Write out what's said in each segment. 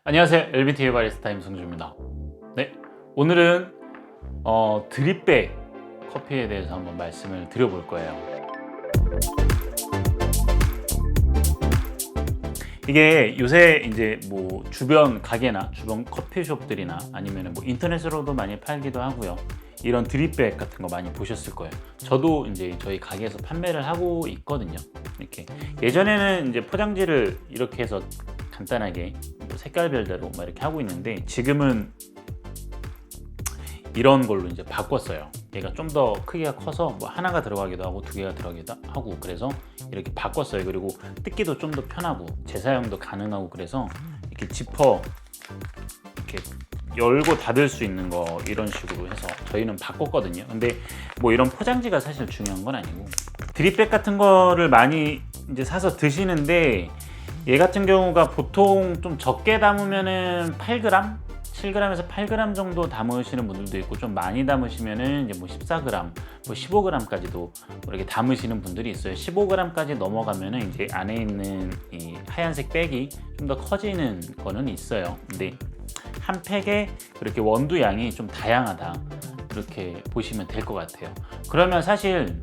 안녕하세요. LBT의 바리스타 임승주입니다. 네, 오늘은 드립백 커피에 대해서 한번 말씀을 드려볼 거예요. 이게 요새 이제 뭐 주변 가게나 주변 커피숍들이나 아니면 뭐 인터넷으로도 많이 팔기도 하고요. 이런 드립백 같은 거 많이 보셨을 거예요. 저도 이제 저희 가게에서 판매를 하고 있거든요. 이렇게 예전에는 이제 포장지를 이렇게 해서 간단하게 뭐 색깔별대로 막 이렇게 하고 있는데 지금은 이런 걸로 이제 바꿨어요. 얘가 좀 더 크기가 커서 뭐 하나가 들어가기도 하고 두 개가 들어가기도 하고 그래서 이렇게 바꿨어요. 그리고 뜯기도 좀 더 편하고 재사용도 가능하고 그래서 이렇게 지퍼 이렇게 열고 닫을 수 있는 거 이런 식으로 해서 저희는 바꿨거든요. 근데 뭐 이런 포장지가 사실 중요한 건 아니고 드립백 같은 거를 많이 이제 사서 드시는데 얘 같은 경우가 보통 좀 적게 담으면은 8g? 7g에서 8g 정도 담으시는 분들도 있고 좀 많이 담으시면은 이제 뭐 14g, 뭐 15g까지도 이렇게 담으시는 분들이 있어요. 15g까지 넘어가면은 이제 안에 있는 이 하얀색 백이 좀 더 커지는 거는 있어요. 근데 한 팩에 그렇게 원두 양이 좀 다양하다 이렇게 보시면 될 것 같아요. 그러면 사실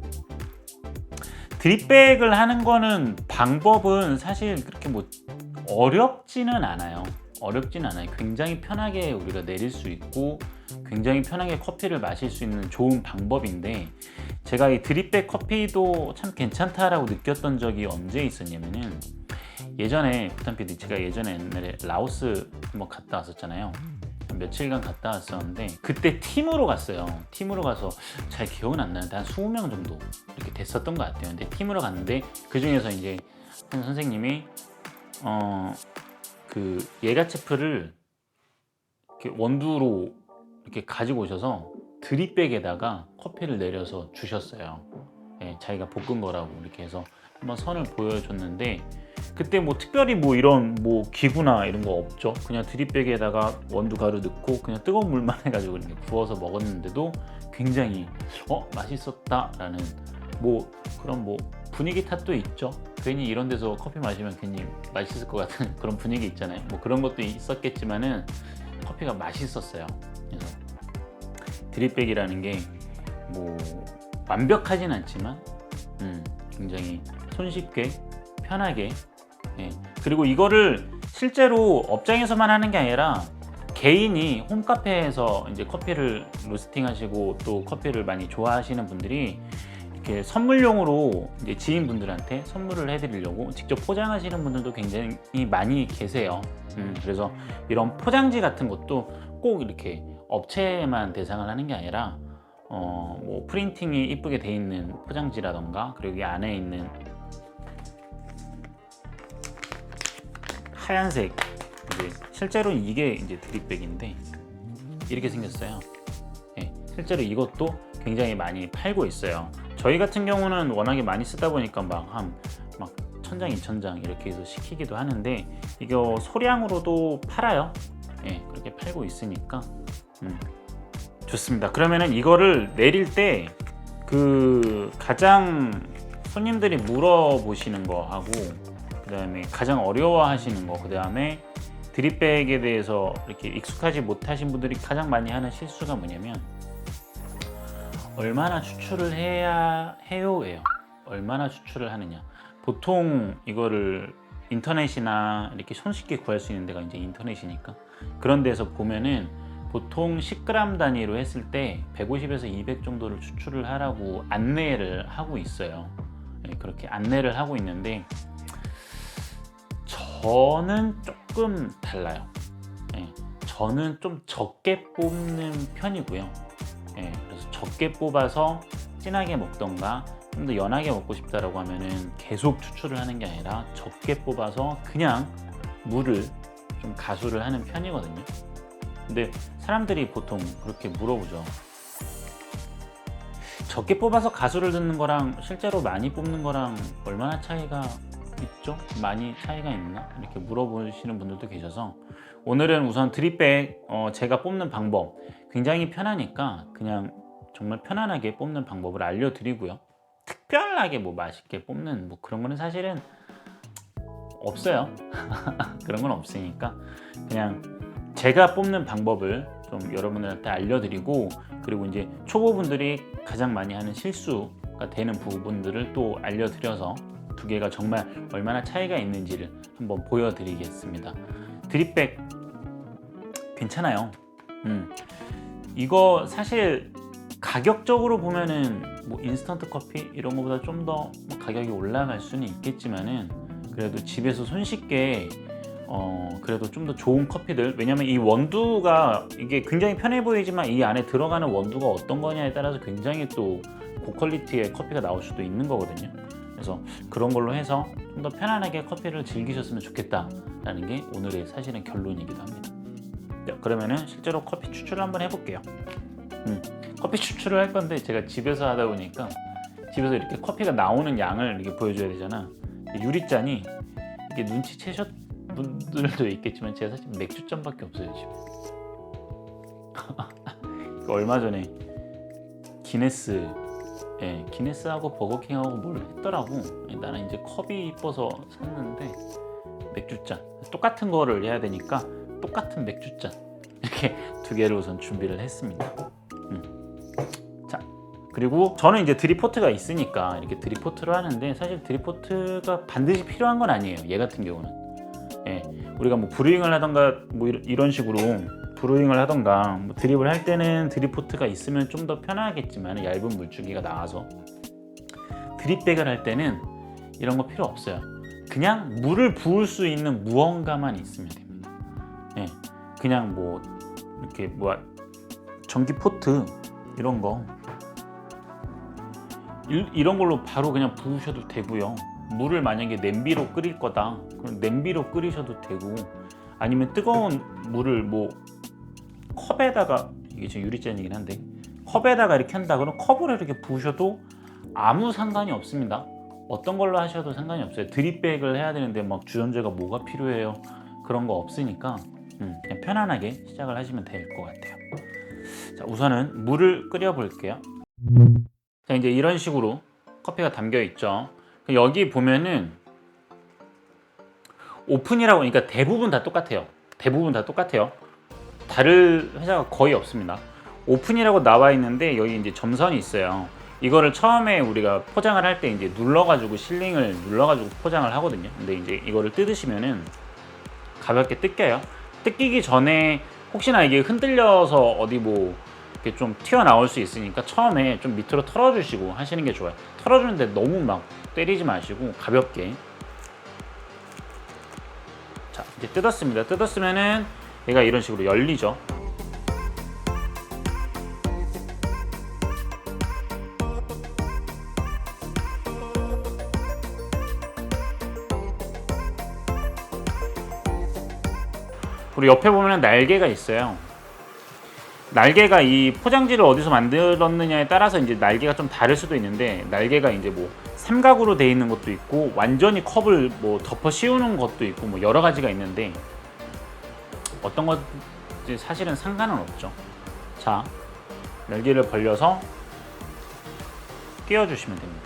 드립백을 하는 거는 방법은 사실 그렇게 뭐 어렵지는 않아요. 굉장히 편하게 우리가 내릴 수 있고 굉장히 편하게 커피를 마실 수 있는 좋은 방법인데 제가 이 드립백 커피도 참 괜찮다라고 느꼈던 적이 언제 있었냐면은 예전에 부탄 PD 제가 예전에 옛날에 라오스 한번 갔다 왔었잖아요. 며칠간 갔다 왔었는데 그때 팀으로 갔어요. 팀으로 가서 잘 기억은 안 나는데 한 20명 정도 이렇게 됐었던 것 같아요. 근데 팀으로 갔는데 그 중에서 이제 한 선생님이 그 예가체프를 이렇게 원두로 이렇게 가지고 오셔서 드립백에다가 커피를 내려서 주셨어요. 예, 자기가 볶은 거라고 이렇게 해서 한번 선을 보여줬는데 그때 뭐 특별히 뭐 이런 뭐 기구나 이런 거 없죠. 그냥 드립백에다가 원두 가루 넣고 그냥 뜨거운 물만 해가지고 이렇게 부어서 먹었는데도 굉장히 맛있었다라는 뭐 그런 뭐 분위기 탓도 있죠. 괜히 이런 데서 커피 마시면 괜히 맛있을 것 같은 그런 분위기 있잖아요. 뭐 그런 것도 있었겠지만은 커피가 맛있었어요. 그래서 드립백이라는 게 뭐 완벽하진 않지만 굉장히 손쉽게 편하게 그리고 이거를 실제로 업장에서만 하는 게 아니라 개인이 홈카페에서 이제 커피를 로스팅 하시고 또 커피를 많이 좋아하시는 분들이 이렇게 선물용으로 이제 지인분들한테 선물을 해드리려고 직접 포장하시는 분들도 굉장히 많이 계세요. 그래서 이런 포장지 같은 것도 꼭 이렇게 업체만 대상을 하는 게 아니라 뭐 프린팅이 이쁘게 돼 있는 포장지라던가 그리고 이 안에 있는 하얀색 이제 실제로 이게 이제 드립백인데 이렇게 생겼어요. 실제로 이것도 굉장히 많이 팔고 있어요. 저희 같은 경우는 워낙에 많이 쓰다 보니까 막 1000장, 2000장 이렇게 해서 시키기도 하는데 이거 소량으로도 팔아요. 그렇게 팔고 있으니까 좋습니다. 그러면은 이거를 내릴 때 그 가장 손님들이 물어보시는 거 하고 그 다음에 가장 어려워하시는 거, 그 다음에 드립백에 대해서 이렇게 익숙하지 못하신 분들이 가장 많이 하는 실수가 뭐냐면 얼마나 추출을 해야 해요예요. 얼마나 추출을 하느냐. 보통 이거를 인터넷이나 이렇게 손쉽게 구할 수 있는 데가 이제 인터넷이니까 그런 데서 보면은 보통 10g 단위로 했을 때 150에서 200 정도를 추출을 하라고 안내를 하고 있어요. 그렇게 안내를 하고 있는데 저는 조금 달라요. 저는 좀 적게 뽑는 편이고요. 그래서 적게 뽑아서 진하게 먹던가 좀 더 연하게 먹고 싶다라고 하면은 계속 추출을 하는 게 아니라 적게 뽑아서 그냥 물을 좀 가수를 하는 편이거든요. 근데 사람들이 보통 그렇게 물어보죠. 적게 뽑아서 가수를 듣는 거랑 실제로 많이 뽑는 거랑 얼마나 차이가 있죠? 많이 차이가 있나? 이렇게 물어보시는 분들도 계셔서 오늘은 우선 드립백 제가 뽑는 방법 굉장히 편하니까 그냥 정말 편안하게 뽑는 방법을 알려드리고요. 특별하게 뭐 맛있게 뽑는 뭐 그런 거는 사실은 없어요. 그런 건 없으니까 그냥 제가 뽑는 방법을 좀 여러분들한테 알려드리고, 그리고 이제 초보분들이 가장 많이 하는 실수가 되는 부분들을 또 알려드려서 두 개가 정말 얼마나 차이가 있는지를 한번 보여드리겠습니다. 드립백 괜찮아요. 이거 사실 가격적으로 보면은 뭐 인스턴트 커피 이런 거보다 좀 더 가격이 올라갈 수는 있겠지만은, 그래도 집에서 손쉽게 그래도 좀 더 좋은 커피들, 왜냐면 이 원두가 이게 굉장히 편해 보이지만 이 안에 들어가는 원두가 어떤 거냐에 따라서 굉장히 또 고퀄리티의 커피가 나올 수도 있는 거거든요. 그래서 그런 걸로 해서 좀 더 편안하게 커피를 즐기셨으면 좋겠다라는 게 오늘의 사실은 결론이기도 합니다. 자, 그러면은 실제로 커피 추출을 한번 해볼게요. 커피 추출을 할 건데 제가 집에서 하다 보니까 집에서 이렇게 커피가 나오는 양을 이렇게 보여줘야 되잖아. 유리잔이 이게 눈치채셨 분들도 있겠지만 제가 사실 맥주잔밖에 없어요 지금. 얼마 전에 기네스하고 버거킹하고 뭘 했더라고. 나는 이제 컵이 이뻐서 샀는데 맥주잔 똑같은 거를 해야 되니까 똑같은 맥주잔 이렇게 두 개를 우선 준비를 했습니다. 자, 그리고 저는 이제 드립포트가 있으니까 이렇게 드립포트를 하는데, 사실 드립포트가 반드시 필요한 건 아니에요. 얘 같은 경우는 우리가 뭐 브루잉을 하던가 뭐 이런 식으로 브루잉을 하던가 뭐 드립을 할 때는 드립포트가 있으면 좀 더 편하겠지만, 얇은 물줄기가 나와서 드립백을 할 때는 이런 거 필요 없어요. 그냥 물을 부을 수 있는 무언가만 있으면 됩니다. 그냥 뭐 이렇게 전기 포트 이런 거 이런 걸로 바로 그냥 부으셔도 되고요. 물을 만약에 냄비로 끓일 거다 그럼 냄비로 끓이셔도 되고, 아니면 뜨거운 물을 뭐 컵에다가, 이게 지금 유리잔이긴 한데 컵에다가 이렇게 한다 그러면 컵으로 이렇게 부으셔도 아무 상관이 없습니다. 어떤 걸로 하셔도 상관이 없어요. 드립백을 해야 되는데 막 주전자가 뭐가 필요해요 그런 거 없으니까 그냥 편안하게 시작을 하시면 될 것 같아요. 자, 우선은 물을 끓여 볼게요. 자, 이제 이런 식으로 커피가 담겨 있죠. 여기 보면은 오픈이라고, 그러니까 대부분 다 똑같아요. 다를 회사가 거의 없습니다. 오픈이라고 나와 있는데 여기 이제 점선이 있어요. 이거를 처음에 우리가 포장을 할 때 이제 눌러가지고 실링을 눌러가지고 포장을 하거든요. 근데 이제 이거를 뜯으시면은 가볍게 뜯겨요. 뜯기기 전에 혹시나 이게 흔들려서 어디 뭐 이렇게 좀 튀어나올 수 있으니까 처음에 좀 밑으로 털어주시고 하시는 게 좋아요. 털어주는데 너무 막 때리지 마시고 가볍게. 자, 이제 뜯었습니다. 뜯었으면은 얘가 이런 식으로 열리죠. 그리고 옆에 보면 날개가 있어요. 날개가 이 포장지를 어디서 만들었느냐에 따라서 이제 날개가 좀 다를 수도 있는데, 날개가 이제 뭐 삼각으로 되어 있는 것도 있고 완전히 컵을 뭐 덮어 씌우는 것도 있고 뭐 여러 가지가 있는데 어떤 건지 사실은 상관은 없죠. 자, 날개를 벌려서 끼워주시면 됩니다.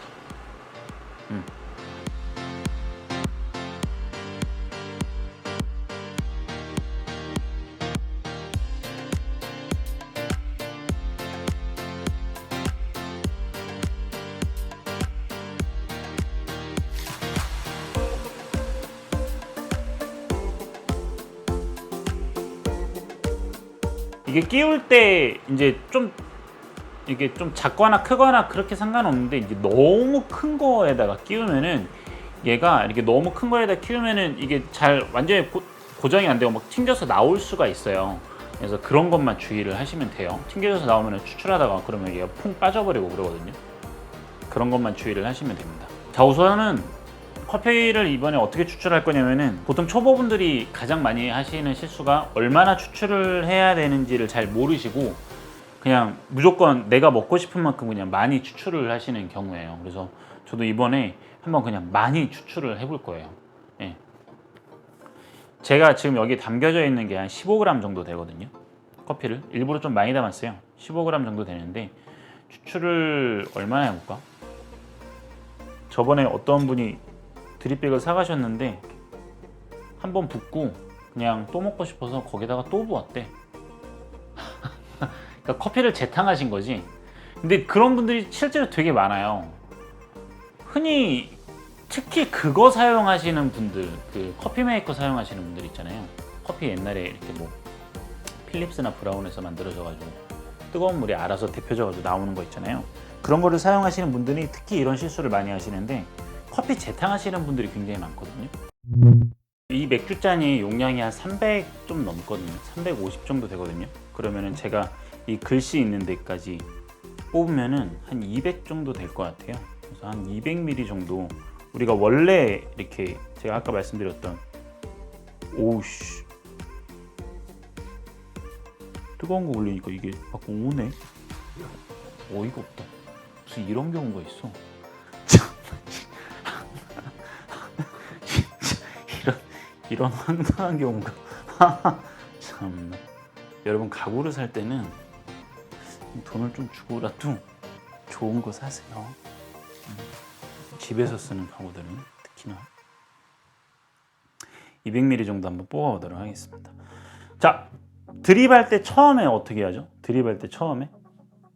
이게 끼울 때 이제 좀 이게 좀 작거나 크거나 그렇게 상관없는데, 이제 너무 큰 거에다가 끼우면은 얘가 이렇게 너무 큰 거에다 끼우면은 이게 잘 완전히 고정이 안 되고 막 튕겨서 나올 수가 있어요. 그래서 그런 것만 주의를 하시면 돼요. 튕겨져서 나오면 추출하다가 그러면 얘가 퐁 빠져버리고 그러거든요. 그런 것만 주의를 하시면 됩니다. 자, 우선은 커피를 이번에 어떻게 추출할 거냐면은, 보통 초보분들이 가장 많이 하시는 실수가 얼마나 추출을 해야 되는지를 잘 모르시고 그냥 무조건 내가 먹고 싶은 만큼 그냥 많이 추출을 하시는 경우예요. 그래서 저도 이번에 한번 그냥 많이 추출을 해볼 거예요. 제가 지금 여기 담겨져 있는 게 한 15g 정도 되거든요. 커피를 일부러 좀 많이 담았어요. 15g 정도 되는데 추출을 얼마나 해볼까? 저번에 어떤 분이 드립백을 사가셨는데 한 번 붓고 그냥 또 먹고 싶어서 거기다가 또 부었대. 그러니까 커피를 재탕하신 거지. 근데 그런 분들이 실제로 되게 많아요. 흔히 특히 그거 사용하시는 분들, 그 커피 메이커 사용하시는 분들 있잖아요. 커피 옛날에 이렇게 뭐 필립스나 브라운에서 만들어져가지고 뜨거운 물이 알아서 데펴져가지고 나오는 거 있잖아요. 그런 거를 사용하시는 분들이 특히 이런 실수를 많이 하시는데, 커피 재탕하시는 분들이 굉장히 많거든요. 이 맥주잔이 용량이 한 300 좀 넘거든요. 350 정도 되거든요. 그러면은 제가 이 글씨 있는 데까지 뽑으면은 한 200 정도 될 것 같아요. 그래서 한 200ml 정도, 우리가 원래 이렇게 제가 아까 말씀드렸던, 오우씨, 뜨거운 거 올리니까 이게 막 오네. 어이가 없다. 무슨 이런 경우가 있어. 진짜 이런 황당한 경우가. 참나. 여러분, 가구를 살 때는 돈을 좀 주고라도 좋은 거 사세요. 집에서 쓰는 가구들은 특히나. 200ml 정도 한번 뽑아보도록 하겠습니다. 자, 드립할 때 처음에 어떻게 하죠? 드립할 때 처음에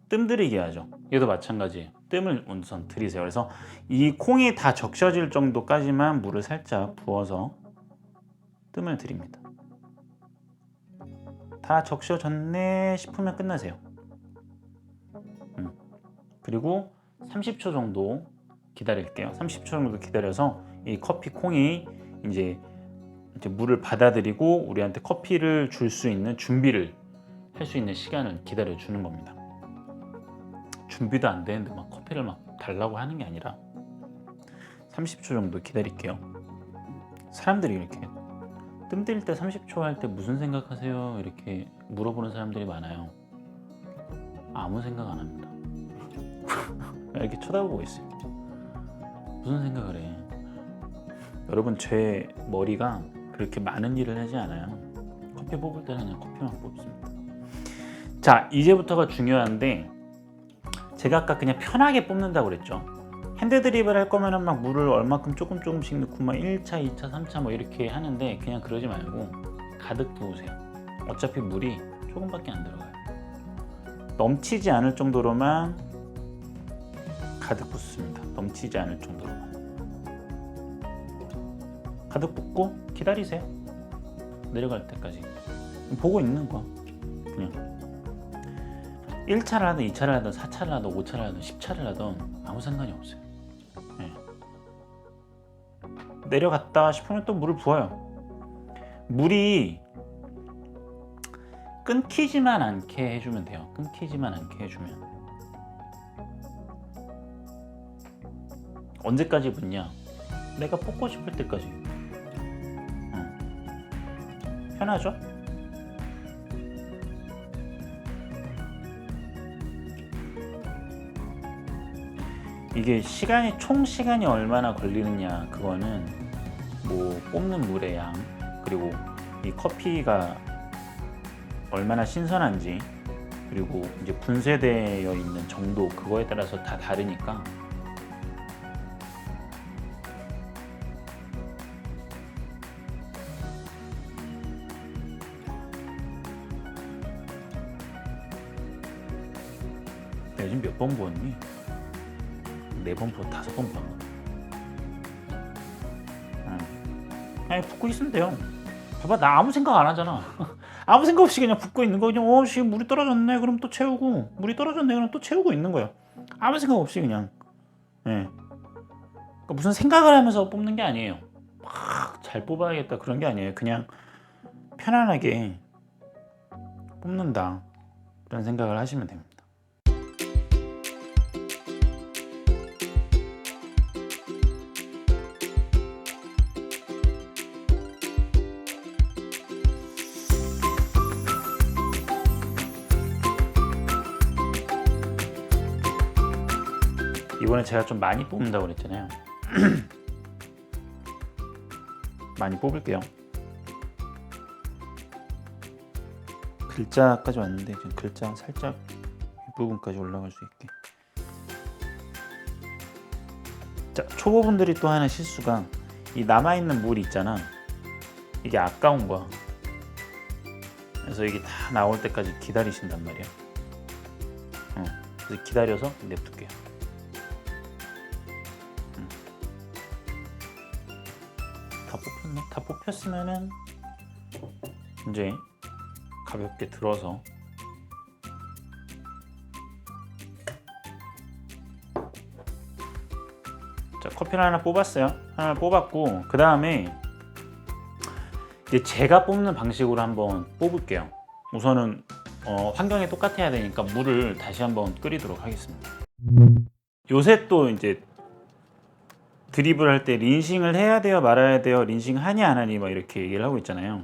뜸 들이게 하죠. 얘도 마찬가지예요. 뜸을 우선 들이세요. 그래서 이 콩이 다 적셔질 정도까지만 물을 살짝 부어서 뜸을 들입니다. 다 적셔졌네 싶으면 끝나세요. 그리고 30초 정도 기다릴게요. 30초 정도 기다려서 이 커피 콩이 이제 물을 받아들이고 우리한테 커피를 줄 수 있는 준비를 할 수 있는 시간을 기다려 주는 겁니다. 준비도 안 되는데 막 커피를 막 달라고 하는 게 아니라 30초 정도 기다릴게요. 사람들이 이렇게 뜸 들 때 30초 할 때 무슨 생각하세요? 이렇게 물어보는 사람들이 많아요. 아무 생각 안 합니다. 이렇게 쳐다보고 있어요. 무슨 생각을 해? 여러분, 제 머리가 그렇게 많은 일을 하지 않아요. 커피 뽑을 때는 그냥 커피만 뽑습니다. 자, 이제부터가 중요한데, 제가 아까 그냥 편하게 뽑는다고 그랬죠. 핸드 드립을 할 거면은 막 물을 얼마큼 조금씩 넣고 막 1차, 2차, 3차 뭐 이렇게 하는데, 그냥 그러지 말고 가득 부으세요. 어차피 물이 조금밖에 안 들어가요. 넘치지 않을 정도로만 가득 붓습니다. 넘치지 않을 정도로만. 가득 붓고 기다리세요. 내려갈 때까지. 보고 있는 거야. 그냥 1차를 하든 2차를 하든 4차를 하든 5차를 하든 10차를 하든 아무 상관이 없어요. 네. 내려갔다 싶으면 또 물을 부어요. 물이 끊기지만 않게 해주면 돼요. 끊기지만 않게 해주면. 언제까지 붓냐? 내가 뽑고 싶을 때까지. 편하죠? 이게 총 시간이 얼마나 걸리느냐, 그거는 뭐 뽑는 물의 양, 그리고 이 커피가 얼마나 신선한지, 그리고 이제 분쇄되어 있는 정도, 그거에 따라서 다 다르니까. 요즘 몇 번 부었니? 4번 부어, 5번 부어. 아니, 붓고 있으면 돼요. 봐봐, 나 아무 생각 안 하잖아. 아무 생각 없이 그냥 붓고 있는 거. 그냥 지금 물이 떨어졌네, 그럼 또 채우고, 물이 떨어졌네, 그럼 또 채우고 있는 거예요. 아무 생각 없이 그냥. 예. 그러니까 무슨 생각을 하면서 뽑는 게 아니에요. 막 잘 뽑아야겠다 그런 게 아니에요. 그냥 편안하게 뽑는다, 그런 생각을 하시면 됩니다. 이번에 제가 좀 많이 뽑는다고 그랬잖아요. 많이 뽑을게요. 글자까지 왔는데 지금 글자 살짝 윗부분까지 올라갈 수 있게. 자, 초보분들이 또 하는 실수가, 이 남아있는 물이 있잖아. 이게 아까운 거야. 그래서 이게 다 나올 때까지 기다리신단 말이야. 그래서 기다려서 냅둘게요. 다 뽑혔네. 다 뽑혔으면은 이제 가볍게 들어서 자, 커피를 하나 뽑았어요. 하나 뽑았고 그 다음에 이제 제가 뽑는 방식으로 한번 뽑을게요. 우선은 환경이 똑같아야 되니까 물을 다시 한번 끓이도록 하겠습니다. 요새 또 이제 드립을 할 때 린싱을 해야 돼요, 말아야 돼요, 린싱 하니 안 하니 막 이렇게 얘기를 하고 있잖아요.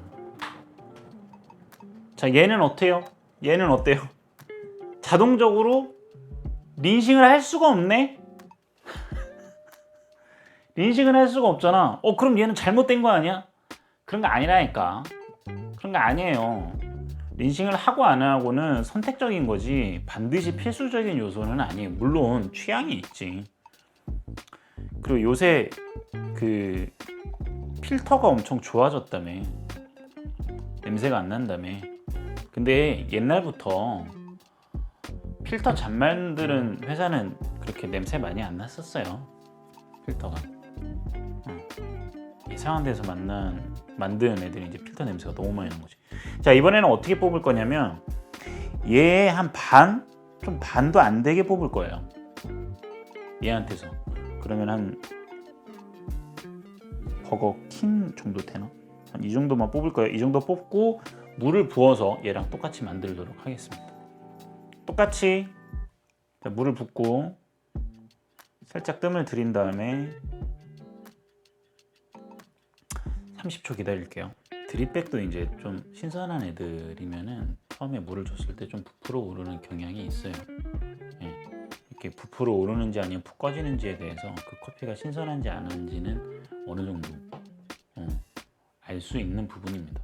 자, 얘는 어때요? 얘는 어때요? 자동적으로 린싱을 할 수가 없네? 린싱을 할 수가 없잖아. 그럼 얘는 잘못된 거 아니야? 그런 거 아니라니까. 그런 거 아니에요. 린싱을 하고 안 하고는 선택적인 거지 반드시 필수적인 요소는 아니에요. 물론 취향이 있지. 그리고 요새 그 필터가 엄청 좋아졌다며. 냄새가 안 난다며. 근데 옛날부터 필터 잘 만드는 회사는 그렇게 냄새 많이 안 났었어요. 필터가. 이상한 데서 만든 애들이 이제 필터 냄새가 너무 많이 나는 거지. 자, 이번에는 어떻게 뽑을 거냐면 얘 한 반? 좀 반도 안 되게 뽑을 거예요. 얘한테서. 그러면 한 버거킹 정도 되나? 한 이 정도만 뽑을 거예요. 이 정도 뽑고 물을 부어서 얘랑 똑같이 만들도록 하겠습니다. 똑같이 물을 붓고 살짝 뜸을 들인 다음에 30초 기다릴게요. 드립백도 이제 좀 신선한 애들이면은 처음에 물을 줬을 때 좀 부풀어 오르는 경향이 있어요. 이렇게 부풀어 오르는지 아니면 푹 꺼지는지에 대해서 그 커피가 신선한지 아닌지는 어느 정도 알 수 있는 부분입니다.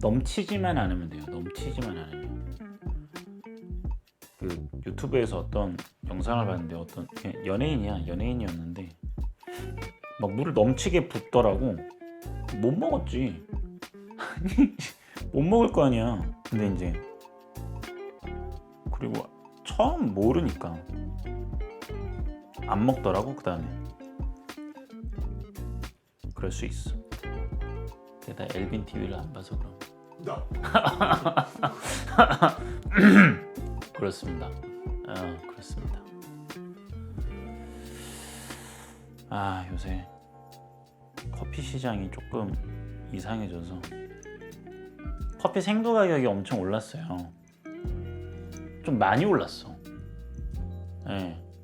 넘치지만 않으면 돼요. 넘치지만 않으면. 그 유튜브에서 어떤 영상을 봤는데 어떤 연예인이었는데 막 물을 넘치게 붓더라고. 못 먹었지. 못 먹을 거 아니야. 근데 이제 그리고 처음 모르니까 안 먹더라고. 그 다음에 그럴 수 있어. 게다 엘빈 TV를 안 봐서 그럼. 그렇습니다. 그렇습니다. 요새 커피 시장이 조금 이상해져서 커피 생두 가격이 엄청 올랐어요. 좀 많이 올랐어.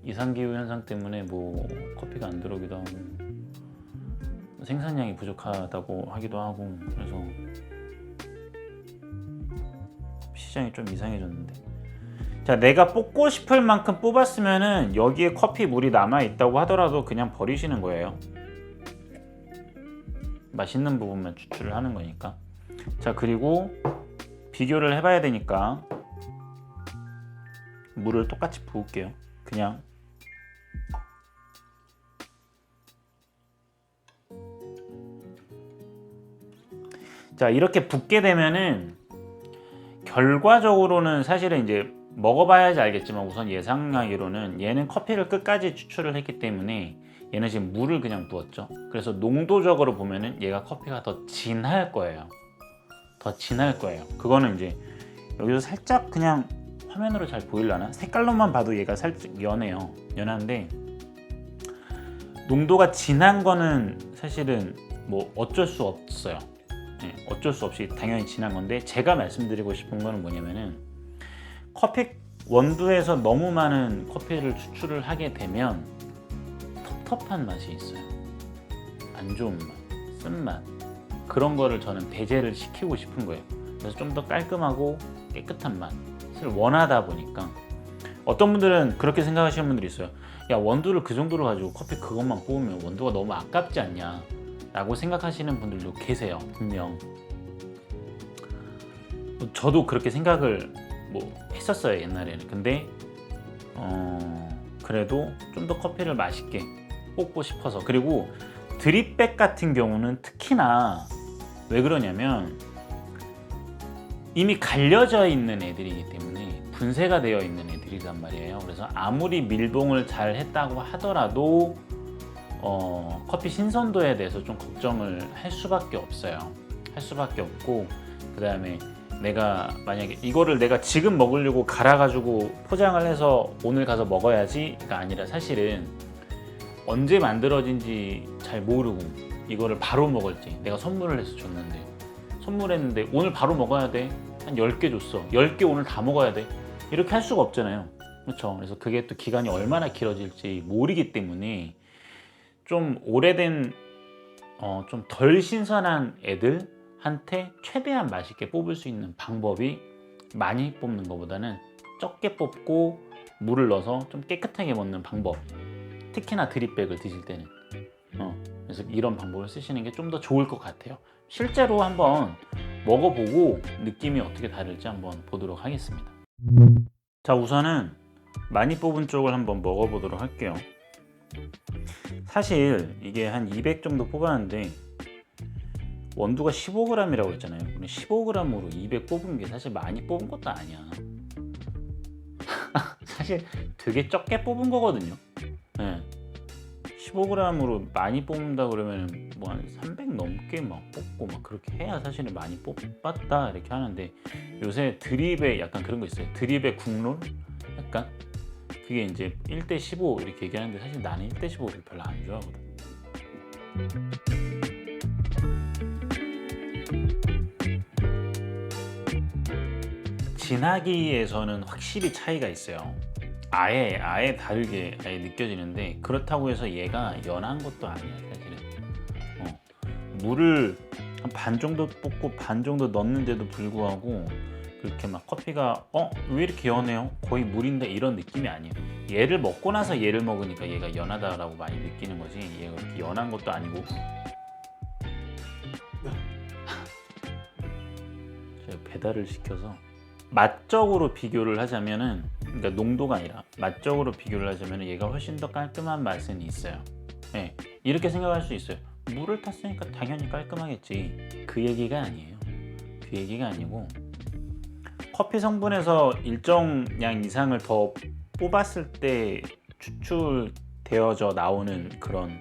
이상기후 현상 때문에 뭐 커피가 안 들어오기도 하고 생산량이 부족하다고 하기도 하고 그래서 시장이 좀 이상해졌는데, 자, 내가 뽑고 싶을 만큼 뽑았으면은 여기에 커피 물이 남아 있다고 하더라도 그냥 버리시는 거예요. 맛있는 부분만 추출을 하는 거니까. 자, 그리고 비교를 해봐야 되니까 물을 똑같이 부을게요. 그냥 자, 이렇게 붓게 되면은 결과적으로는 사실은 이제 먹어봐야지 알겠지만 우선 예상하기로는 얘는 커피를 끝까지 추출을 했기 때문에 얘는 지금 물을 그냥 부었죠. 그래서 농도적으로 보면은 얘가 커피가 더 진할 거예요. 더 진할 거예요. 그거는 이제 여기서 살짝 그냥 화면으로 잘 보이려나? 색깔로만 봐도 얘가 살짝 연해요. 연한데 농도가 진한 거는 사실은 뭐 어쩔 수 없어요. 어쩔 수 없이 당연히 진한 건데, 제가 말씀드리고 싶은 거는 뭐냐면은 커피 원두에서 너무 많은 커피를 추출을 하게 되면 텁텁한 맛이 있어요. 안 좋은 맛, 쓴맛, 그런 거를 저는 배제를 시키고 싶은 거예요. 그래서 좀 더 깔끔하고 깨끗한 맛을 원하다 보니까 어떤 분들은 그렇게 생각하시는 분들이 있어요. 야, 원두를 그 정도로 가지고 커피 그것만 뽑으면 원두가 너무 아깝지 않냐 라고 생각하시는 분들도 계세요. 분명 저도 그렇게 생각을 뭐 했었어요, 옛날에는. 근데 그래도 좀 더 커피를 맛있게 뽑고 싶어서. 그리고 드립백 같은 경우는 특히나 왜 그러냐면 이미 갈려져 있는 애들이기 때문에 분쇄가 되어 있는 애들이란 말이에요. 그래서 아무리 밀봉을 잘 했다고 하더라도 커피 신선도에 대해서 좀 걱정을 할 수밖에 없어요. 할 수밖에 없고, 그 다음에 내가 만약에 이거를 내가 지금 먹으려고 갈아가지고 포장을 해서 오늘 가서 먹어야지가 아니라 사실은 언제 만들어진지 잘 모르고 이거를 바로 먹을지, 내가 선물을 해서 줬는데 선물했는데 오늘 바로 먹어야 돼, 한 10개 줬어, 10개 오늘 다 먹어야 돼, 이렇게 할 수가 없잖아요. 그렇죠? 그래서 그게 또 기간이 얼마나 길어질지 모르기 때문에 좀 오래된 좀 덜 신선한 애들한테 최대한 맛있게 뽑을 수 있는 방법이 많이 뽑는 것보다는 적게 뽑고 물을 넣어서 좀 깨끗하게 먹는 방법, 특히나 드립백을 드실 때는 그래서 이런 방법을 쓰시는 게 좀 더 좋을 것 같아요. 실제로 한번 먹어보고 느낌이 어떻게 다를지 한번 보도록 하겠습니다. 자, 우선은 많이 뽑은 쪽을 한번 먹어보도록 할게요. 사실 이게 한 200 정도 뽑았는데 원두가 15g이라고 했잖아요. 15g으로 200 뽑은 게 사실 많이 뽑은 것도 아니야. 사실 되게 적게 뽑은 거거든요. 네. 15g으로 많이 뽑는다 그러면 뭐 한 300 넘게 막 뽑고 막 그렇게 해야 사실은 많이 뽑았다 이렇게 하는데, 요새 드립에 약간 그런 거 있어요. 드립의 국룰? 약간 그게 이제 1대 15 이렇게 얘기하는데 사실 나는 1대 15를 별로 안 좋아하거든. 진하기에서는 확실히 차이가 있어요. 아예 다르게 느껴지는데, 그렇다고 해서 얘가 연한 것도 아니야 사실은. 물을 한 반 정도 뽑고 반 정도 넣는데도 불구하고 그렇게 막 커피가 왜 이렇게 연해요? 거의 물인데 이런 느낌이 아니에요. 얘를 먹고 나서 얘를 먹으니까 얘가 연하다라고 많이 느끼는 거지, 얘가 그렇게 연한 것도 아니고. 제가 배달을 시켜서 맛적으로 비교를 하자면은, 그러니까 농도가 아니라 맛적으로 비교를 하자면 얘가 훨씬 더 깔끔한 맛은 있어요. 네, 이렇게 생각할 수 있어요. 물을 탔으니까 당연히 깔끔하겠지. 그 얘기가 아니에요. 그 얘기가 아니고, 커피 성분에서 일정 량 이상을 더 뽑았을 때 추출되어져 나오는 그런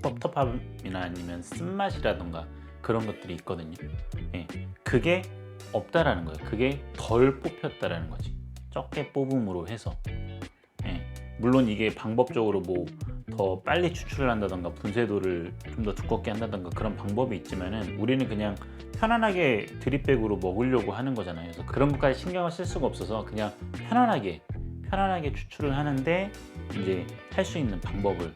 텁텁함이나 아니면 쓴맛이라던가 그런 것들이 있거든요. 네, 그게 없다라는 거예요. 그게 덜 뽑혔다라는 거지, 적게 뽑음으로 해서. 물론 이게 방법적으로 뭐 더 빨리 추출을 한다던가 분쇄도를 좀 더 두껍게 한다던가 그런 방법이 있지만은, 우리는 그냥 편안하게 드립백으로 먹으려고 하는 거잖아요. 그래서 그런 것까지 신경을 쓸 수가 없어서 그냥 편안하게 추출을 하는데 이제 할 수 있는 방법을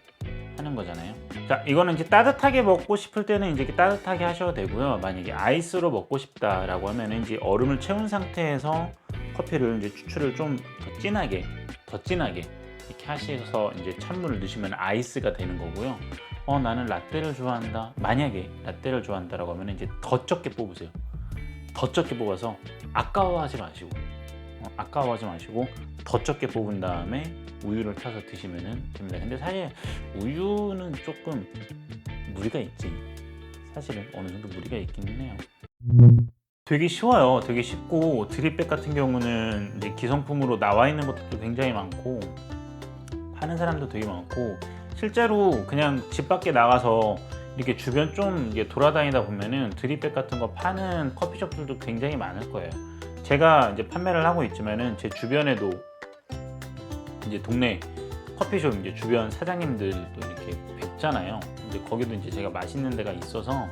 하는 거잖아요. 자, 이거는 이제 따뜻하게 먹고 싶을 때는 이제 따뜻하게 하셔도 되고요. 만약에 아이스로 먹고 싶다라고 하면은 이제 얼음을 채운 상태에서 커피를 이제 추출을 좀 더 진하게 이렇게 하셔서 이제 찬물을 넣으시면 아이스가 되는 거고요. 나는 라떼를 좋아한다. 만약에 라떼를 좋아한다라고 하면 이제 더 적게 뽑으세요. 더 적게 뽑아서 아까워하지 마시고 더 적게 뽑은 다음에 우유를 타서 드시면 됩니다. 근데 사실 우유는 조금 무리가 있지. 사실은 어느 정도 무리가 있기는 해요. 되게 쉬워요. 되게 쉽고, 드립백 같은 경우는 이제 기성품으로 나와 있는 것도 굉장히 많고 파는 사람도 되게 많고, 실제로 그냥 집 밖에 나가서 이렇게 주변 좀 이게 돌아다니다 보면은 드립백 같은 거 파는 커피숍들도 굉장히 많을 거예요. 제가 이제 판매를 하고 있지만은 제 주변에도 이제 동네 커피숍 이제 주변 사장님들도 이렇게 뵙잖아요. 근데 거기도 이제 제가 맛있는 데가 있어서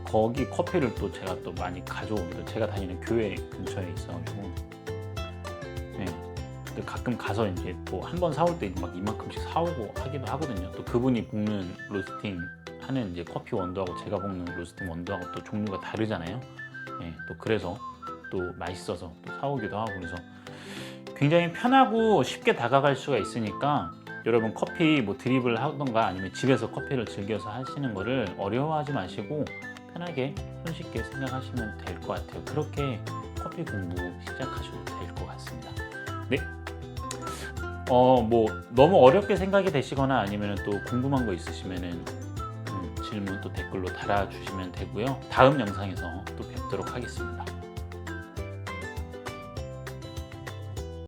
거기 커피를 또 제가 또 많이 가져옵니다. 제가 다니는 교회 근처에 있어가지고. 네. 가끔 가서 이제 또 한 번 사올 때 막 이만큼씩 사오고 하기도 하거든요. 또 그분이 볶는 로스팅 하는 이제 커피 원두하고 제가 볶는 로스팅 원두하고 또 종류가 다르잖아요. 네, 또 그래서 또 맛있어서 또 사오기도 하고, 그래서 굉장히 편하고 쉽게 다가갈 수가 있으니까 여러분 커피 뭐 드립을 하던가 아니면 집에서 커피를 즐겨서 하시는 거를 어려워하지 마시고 편하게 손쉽게 생각하시면 될 것 같아요. 그렇게 커피 공부 시작하셔도 될 것 같습니다. 네. 뭐 너무 어렵게 생각이 되시거나 아니면 또 궁금한 거 있으시면은 질문 또 댓글로 달아주시면 되고요. 다음 영상에서 또 뵙도록 하겠습니다.